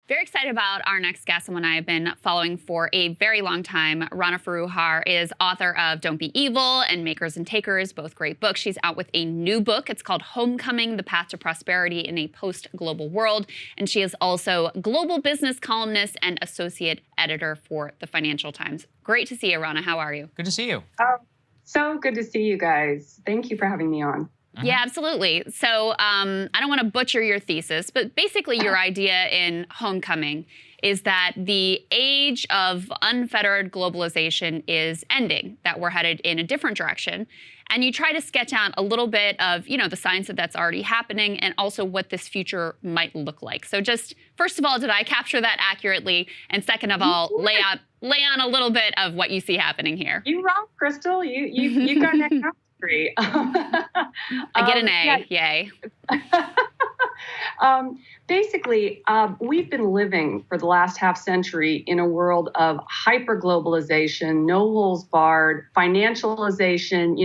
Very excited about our next guest, someone I have been following for a very long time. Rana Foroohar is author of Don't Be Evil and Makers and Takers, both great books. She's out with a new book. It's called Homecoming: The Path to Prosperity in a Post-Global World. And she is also global business columnist and associate editor for the Financial Times. Great to see you, Rana. How are you? Good to see you. So good to see you guys. Thank you for having me on. Yeah, absolutely. So I don't want to butcher your thesis, but basically your idea in Homecoming is that the age of unfettered globalization is ending, that we're headed in a different direction. And you try to sketch out a little bit of, the science that's already happening and also what this future might look like. So just, first of all, did I capture that accurately? And second of all, lay on a little bit of what you see happening here. You rock, Krystal. You got that capture. I get an A, yay. Basically, we've been living for the last half century in a world of hyper-globalization, no holes barred, financialization.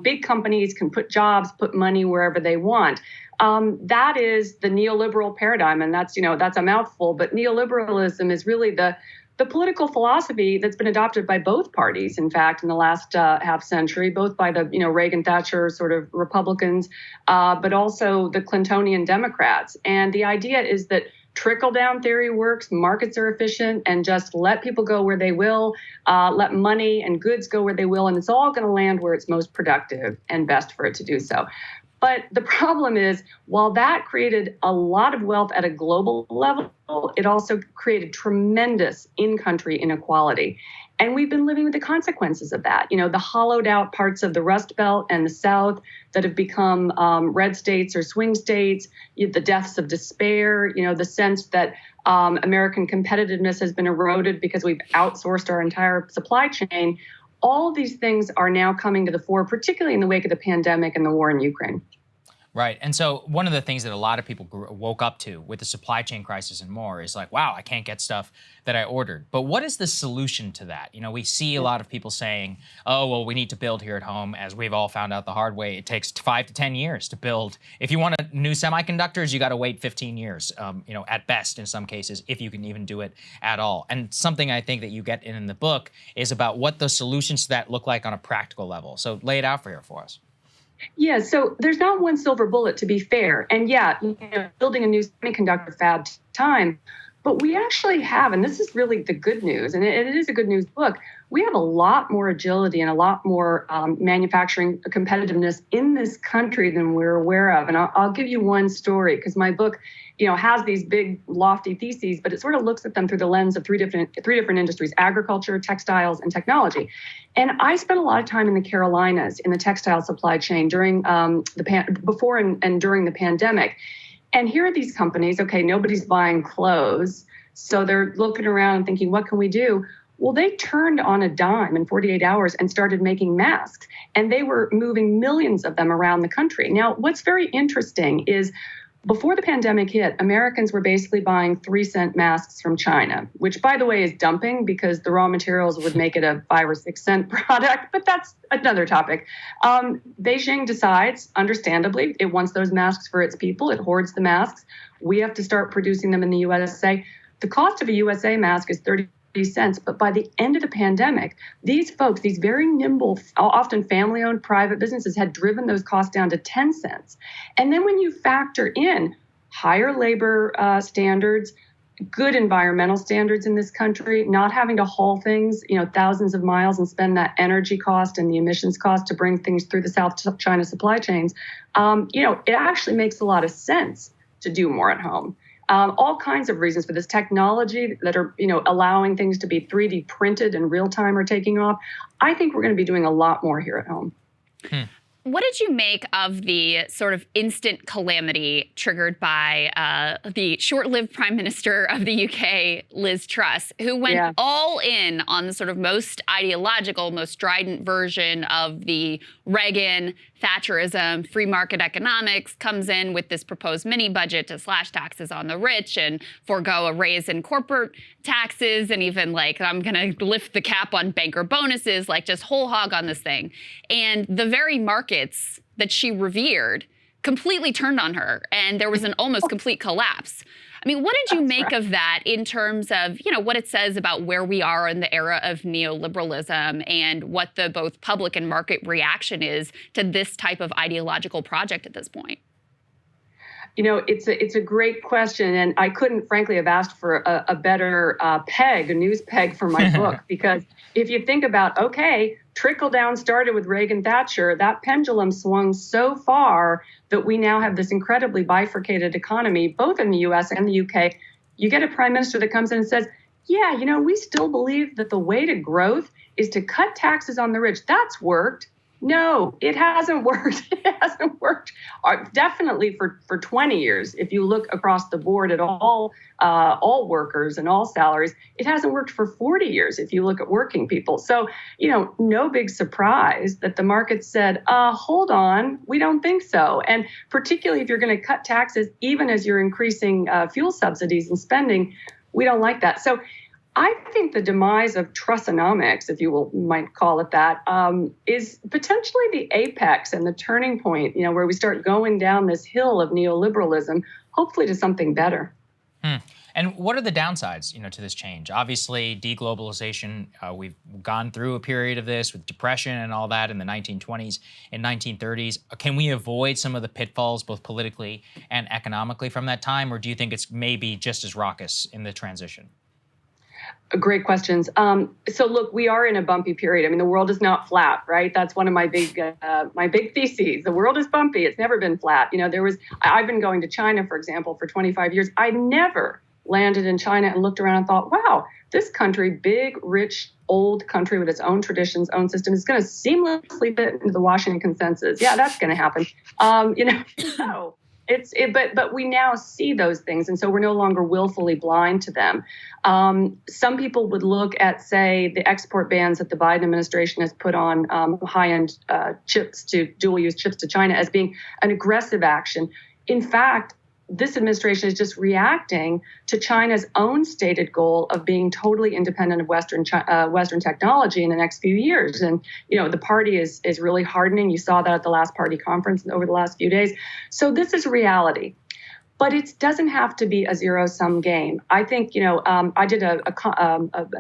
Big companies can put jobs, put money wherever they want. That is the neoliberal paradigm, and that's a mouthful. But neoliberalism is really the political philosophy that's been adopted by both parties, in fact, in the last half century, both by the Reagan-Thatcher sort of Republicans, but also the Clintonian Democrats. And the idea is that trickle-down theory works, markets are efficient, and just let people go where they will, let money and goods go where they will, and it's all going to land where it's most productive and best for it to do so. But the problem is, while that created a lot of wealth at a global level, it also created tremendous in-country inequality. And we've been living with the consequences of that. The hollowed out parts of the Rust Belt and the South that have become red states or swing states, the deaths of despair, the sense that American competitiveness has been eroded because we've outsourced our entire supply chain. All of these things are now coming to the fore, particularly in the wake of the pandemic and the war in Ukraine. Right. And so one of the things that a lot of people woke up to with the supply chain crisis and more is like, wow, I can't get stuff that I ordered. But what is the solution to that? We see a lot of people saying, oh, well, we need to build here at home. As we've all found out the hard way, it takes 5 to 10 years to build. If you want new semiconductors, you got to wait 15 years, at best in some cases, if you can even do it at all. And something I think that you get in the book is about what the solutions to that look like on a practical level. So lay it out for us. Yeah, so there's not one silver bullet, to be fair. And yeah, building a new semiconductor fab time. But we actually have, and this is really the good news, and it is a good news book, we have a lot more agility and a lot more manufacturing competitiveness in this country than we're aware of. And I'll give you one story, because my book has these big, lofty theses, but it sort of looks at them through the lens of three different industries: agriculture, textiles, and technology. And I spent a lot of time in the Carolinas in the textile supply chain during before and during the pandemic. And here are these companies, okay, nobody's buying clothes, so they're looking around and thinking, what can we do? Well, they turned on a dime in 48 hours and started making masks, and they were moving millions of them around the country. Now, what's very interesting is before the pandemic hit, Americans were basically buying 3-cent masks from China, which, by the way, is dumping because the raw materials would make it a 5 or 6 cent product, but that's another topic. Beijing decides, understandably, it wants those masks for its people. It hoards the masks. We have to start producing them in the USA. The cost of a USA mask is 30 cents, but by the end of the pandemic, these folks, these very nimble, often family-owned private businesses, had driven those costs down to 10 cents. And then when you factor in higher labor standards, good environmental standards in this country, not having to haul things, thousands of miles and spend that energy cost and the emissions cost to bring things through the South China supply chains, it actually makes a lot of sense to do more at home. All kinds of reasons for this. Technology that are, allowing things to be 3D printed in real time are taking off. I think we're going to be doing a lot more here at home. What did you make of the sort of instant calamity triggered by the short-lived Prime Minister of the UK, Liz Truss, who went all in on the sort of most ideological, most strident version of the Reagan Thatcherism, free market economics, comes in with this proposed mini budget to slash taxes on the rich and forego a raise in corporate taxes, and even like, I'm going to lift the cap on banker bonuses, like just whole hog on this thing. And the very markets that she revered completely turned on her, and there was an almost complete collapse. I mean, what did you make right. of that in terms of, what it says about where we are in the era of neoliberalism and what the both public and market reaction is to this type of ideological project at this point? It's a great question, and I couldn't, frankly, have asked for a better a news peg for my book, because if you think about, okay, trickle down started with Reagan Thatcher, that pendulum swung so far that we now have this incredibly bifurcated economy, both in the U.S. and the U.K. You get a prime minister that comes in and says, yeah, we still believe that the way to growth is to cut taxes on the rich. That's worked. No, it hasn't worked. It hasn't worked. Definitely for 20 years. If you look across the board at all workers and all salaries, it hasn't worked for 40 years. If you look at working people, so no big surprise that the market said, "Hold on, we don't think so." And particularly if you're going to cut taxes, even as you're increasing fuel subsidies and spending, we don't like that. So I think the demise of trustenomics, if you might call it that, is potentially the apex and the turning point, where we start going down this hill of neoliberalism, hopefully to something better. And what are the downsides, to this change? Obviously, deglobalization, we've gone through a period of this with depression and all that in the 1920s and 1930s. Can we avoid some of the pitfalls, both politically and economically, from that time? Or do you think it's maybe just as raucous in the transition? Great questions. So look, we are in a bumpy period. I mean, the world is not flat, right? That's one of my big theses. The world is bumpy. It's never been flat. I've been going to China, for example, for 25 years. I never landed in China and looked around and thought, wow, this country, big, rich, old country with its own traditions, own system, is going to seamlessly fit into the Washington consensus. Yeah, that's going to happen. No. But we now see those things, and so we're no longer willfully blind to them. Some people would look at, say, the export bans that the Biden administration has put on high-end dual-use chips to China as being an aggressive action. In fact, this administration is just reacting to China's own stated goal of being totally independent of Western technology in the next few years. And, the party is really hardening. You saw that at the last party conference over the last few days. So this is reality. But it doesn't have to be a zero-sum game. I think, I did an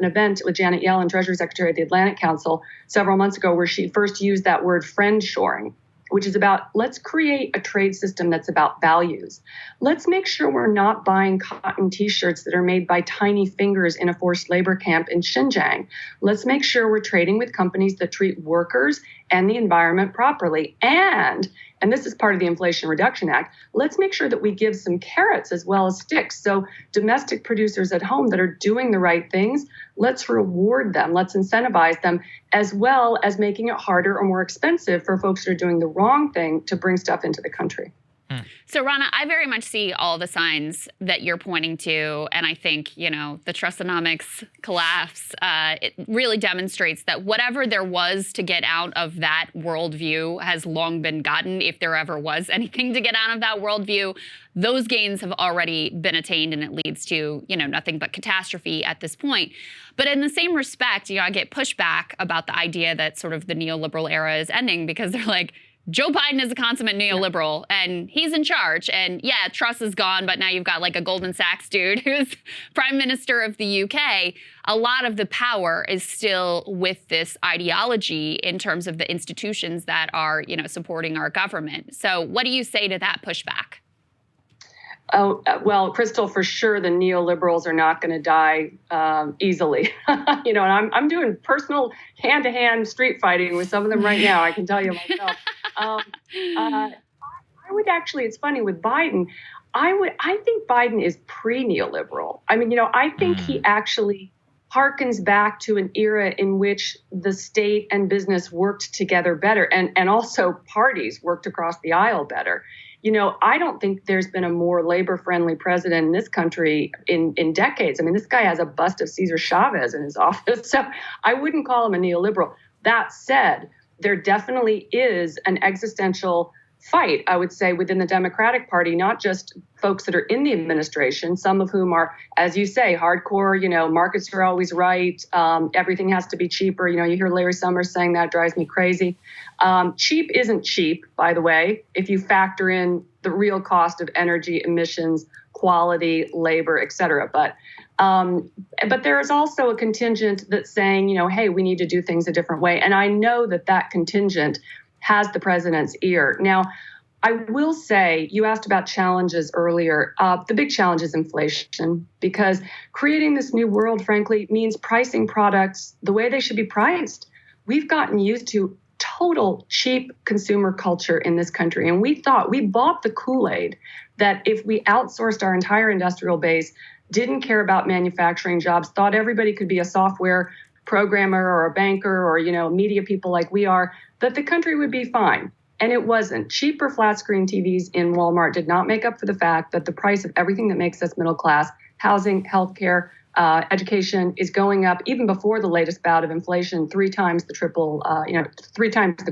event with Janet Yellen, Treasury Secretary at the Atlantic Council, several months ago, where she first used that word friend-shoring, which is about, let's create a trade system that's about values. Let's make sure we're not buying cotton T-shirts that are made by tiny fingers in a forced labor camp in Xinjiang. Let's make sure we're trading with companies that treat workers and the environment properly. And this is part of the Inflation Reduction Act, let's make sure that we give some carrots as well as sticks. So domestic producers at home that are doing the right things, let's reward them, let's incentivize them, as well as making it harder or more expensive for folks that are doing the wrong thing to bring stuff into the country. So, Rana, I very much see all the signs that you're pointing to. And I think, the trustenomics collapse, it really demonstrates that whatever there was to get out of that worldview has long been gotten. If there ever was anything to get out of that worldview, those gains have already been attained, and it leads to, nothing but catastrophe at this point. But in the same respect, I get pushback about the idea that sort of the neoliberal era is ending, because they're like, Joe Biden is a consummate neoliberal, and he's in charge. And yeah, Truss is gone, but now you've got like a Goldman Sachs dude who's prime minister of the UK. A lot of the power is still with this ideology in terms of the institutions that are, supporting our government. So what do you say to that pushback? Oh, well, Krystal, for sure, the neoliberals are not going to die easily. And I'm doing personal hand-to-hand street fighting with some of them right now, I can tell you myself. I would actually, it's funny with Biden, I think Biden is pre-neoliberal. I mean, I think he actually harkens back to an era in which the state and business worked together better, and also parties worked across the aisle better. I don't think there's been a more labor-friendly president in this country in decades. I mean, this guy has a bust of Cesar Chavez in his office, so I wouldn't call him a neoliberal. That said, there definitely is an existential fight, I would say, within the Democratic Party, not just folks that are in the administration, some of whom are, as you say, hardcore, markets are always right, everything has to be cheaper. You hear Larry Summers saying that, drives me crazy. Cheap isn't cheap, by the way, if you factor in the real cost of energy, emissions, quality, labor, et cetera. But there is also a contingent that's saying, hey, we need to do things a different way. And I know that contingent has the president's ear. Now, I will say, you asked about challenges earlier. The big challenge is inflation, because creating this new world, frankly, means pricing products the way they should be priced. We've gotten used to total cheap consumer culture in this country. And we bought the Kool-Aid that if we outsourced our entire industrial base, didn't care about manufacturing jobs, thought everybody could be a software programmer or a banker or, media people like we are, that the country would be fine. And it wasn't. Cheaper flat screen TVs in Walmart did not make up for the fact that the price of everything that makes us middle class, housing, healthcare, education, is going up even before the latest bout of inflation, 3 times the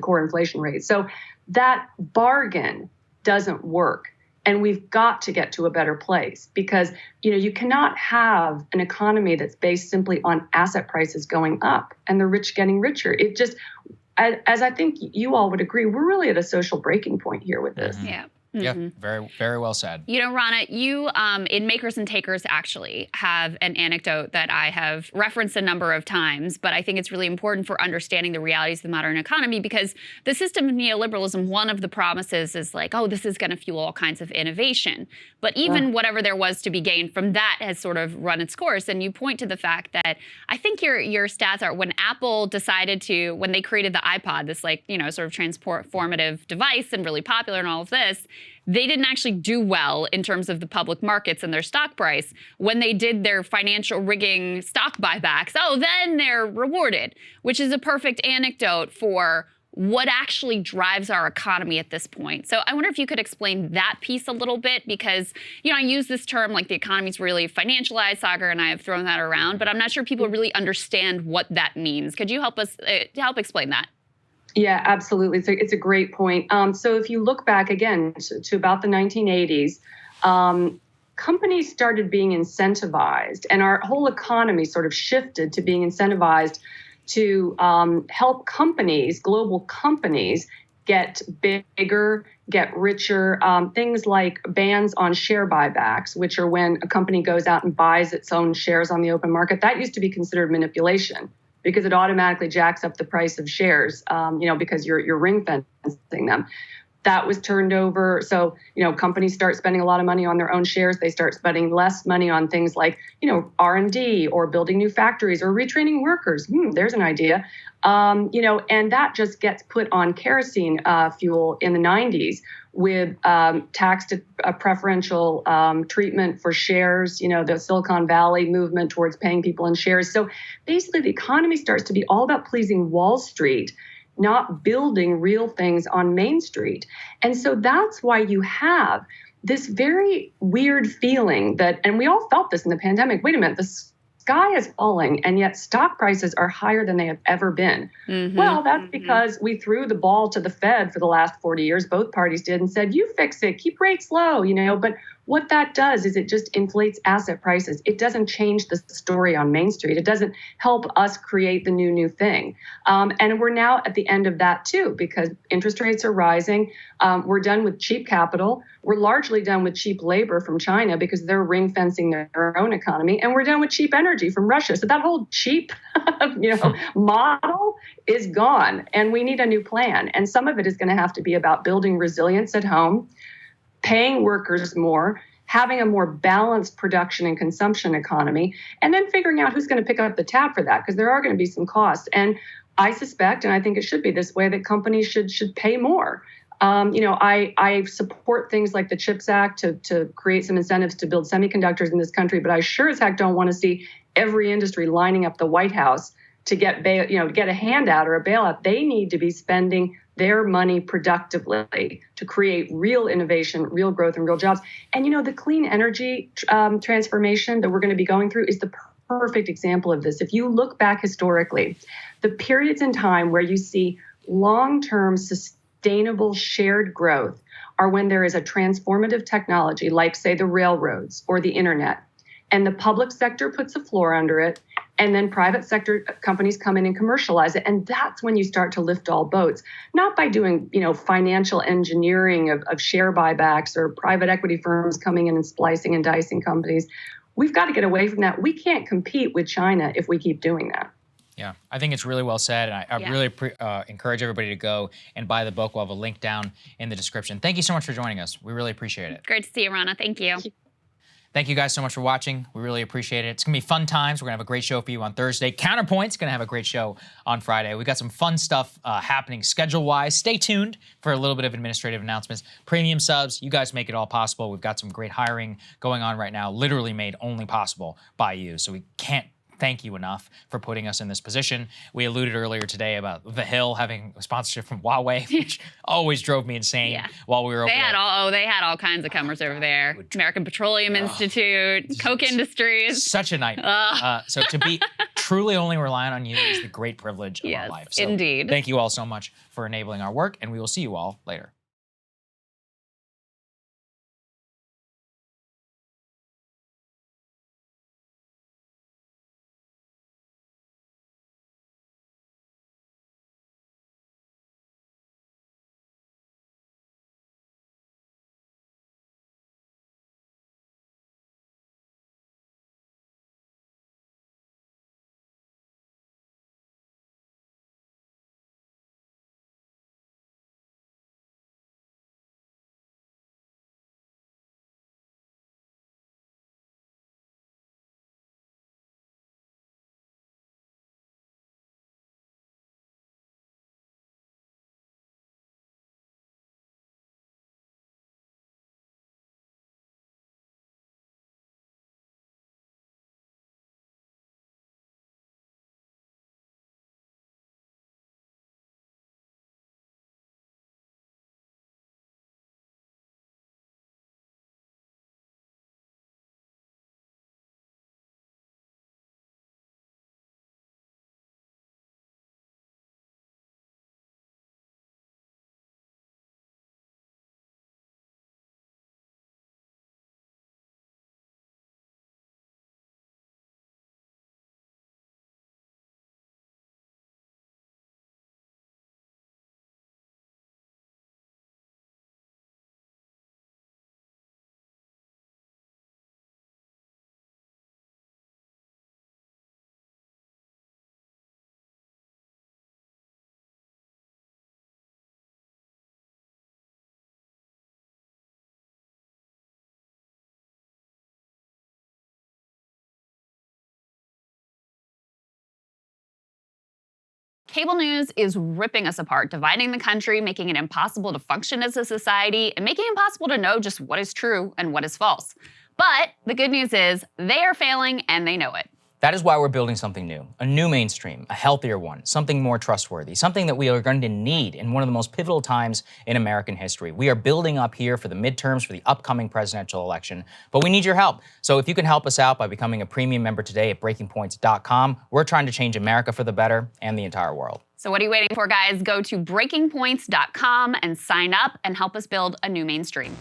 core inflation rate. So that bargain doesn't work. And we've got to get to a better place, because, you cannot have an economy that's based simply on asset prices going up and the rich getting richer. It just, as I think you all would agree, we're really at a social breaking point here with this. Mm-hmm. Yeah. Yeah, very, very well said. Rana, you in Makers and Takers actually have an anecdote that I have referenced a number of times, but I think it's really important for understanding the realities of the modern economy, because the system of neoliberalism, one of the promises is like, oh, this is going to fuel all kinds of innovation. But even whatever there was to be gained from that has sort of run its course. And you point to the fact that I think your stats are, when Apple decided when they created the iPod, this sort of transformative device and really popular and all of this, they didn't actually do well in terms of the public markets and their stock price. When they did their financial rigging stock buybacks, then they're rewarded, which is a perfect anecdote for what actually drives our economy at this point. So I wonder if you could explain that piece a little bit, because, I use this term like the economy's really financialized, Saagar and I have thrown that around, but I'm not sure people really understand what that means. Could you help us help explain that? Yeah, absolutely. It's a great point. So if you look back again to about the 1980s, companies started being incentivized, and our whole economy sort of shifted to being incentivized to help companies, global companies, get bigger, get richer. Things like bans on share buybacks, which are when a company goes out and buys its own shares on the open market. That used to be considered manipulation, because it automatically jacks up the price of shares, because you're ring fencing them. That was turned over. So, companies start spending a lot of money on their own shares. They start spending less money on things like, R&D or building new factories or retraining workers. There's an idea. And that just gets put on kerosene fuel in the 90s with taxed preferential treatment for shares, the Silicon Valley movement towards paying people in shares. So basically the economy starts to be all about pleasing Wall Street, not building real things on Main Street. And so that's why you have this very weird feeling that, and we all felt this in the pandemic, wait a minute, the sky is falling and yet stock prices are higher than they have ever been. Mm-hmm. Well, that's because we threw the ball to the Fed for the last 40 years. Both parties did, and said, you fix it, keep rates low, but what that does is it just inflates asset prices. It doesn't change the story on Main Street. It doesn't help us create the new thing. And we're now at the end of that too, because interest rates are rising. We're done with cheap capital. We're largely done with cheap labor from China because they're ring fencing their own economy. And we're done with cheap energy from Russia. So that whole cheap, model is gone. And we need a new plan. And some of it is going to have to be about building resilience at home, paying workers more, having a more balanced production and consumption economy, and then figuring out who's going to pick up the tab for that, because there are going to be some costs. And I suspect, and I think it should be this way, that companies should pay more. I support things like the CHIPS Act to create some incentives to build semiconductors in this country, but I sure as heck don't want to see every industry lining up the White House to get get a handout or a bailout. They need to be spending their money productively to create real innovation, real growth, and real jobs. And the clean energy transformation that we're going to be going through is the perfect example of this. If you look back historically, the periods in time where you see long-term sustainable shared growth are when there is a transformative technology, like say the railroads or the internet, and the public sector puts a floor under it, and then private sector companies come in and commercialize it. And that's when you start to lift all boats, not by doing, financial engineering of share buybacks or private equity firms coming in and splicing and dicing companies. We've got to get away from that. We can't compete with China if we keep doing that. Yeah, I think it's really well said, and I really encourage everybody to go and buy the book. We'll have a link down in the description. Thank you so much for joining us. We really appreciate it. Great to see you, Rana. Thank you. Thank you guys so much for watching. We really appreciate it. It's going to be fun times. We're going to have a great show for you on Thursday. Counterpoint's going to have a great show on Friday. We've got some fun stuff happening schedule-wise. Stay tuned for a little bit of administrative announcements. Premium subs, you guys make it all possible. We've got some great hiring going on right now, literally made only possible by you. So we can't thank you enough for putting us in this position. We alluded earlier today about The Hill having a sponsorship from Huawei, which always drove me insane while we were over there. They had all kinds of comers over there. American Petroleum Institute, Coke Industries. Such a nightmare. So to be truly only relying on you is the great privilege of our life. So indeed. Thank you all so much for enabling our work, and we will see you all later. Cable news is ripping us apart, dividing the country, making it impossible to function as a society, and making it impossible to know just what is true and what is false. But the good news is they are failing and they know it. That is why we're building something new, a new mainstream, a healthier one, something more trustworthy, something that we are going to need in one of the most pivotal times in American history. We are building up here for the midterms, for the upcoming presidential election, but we need your help. So if you can help us out by becoming a premium member today at breakingpoints.com, we're trying to change America for the better and the entire world. So what are you waiting for, guys? Go to breakingpoints.com and sign up and help us build a new mainstream.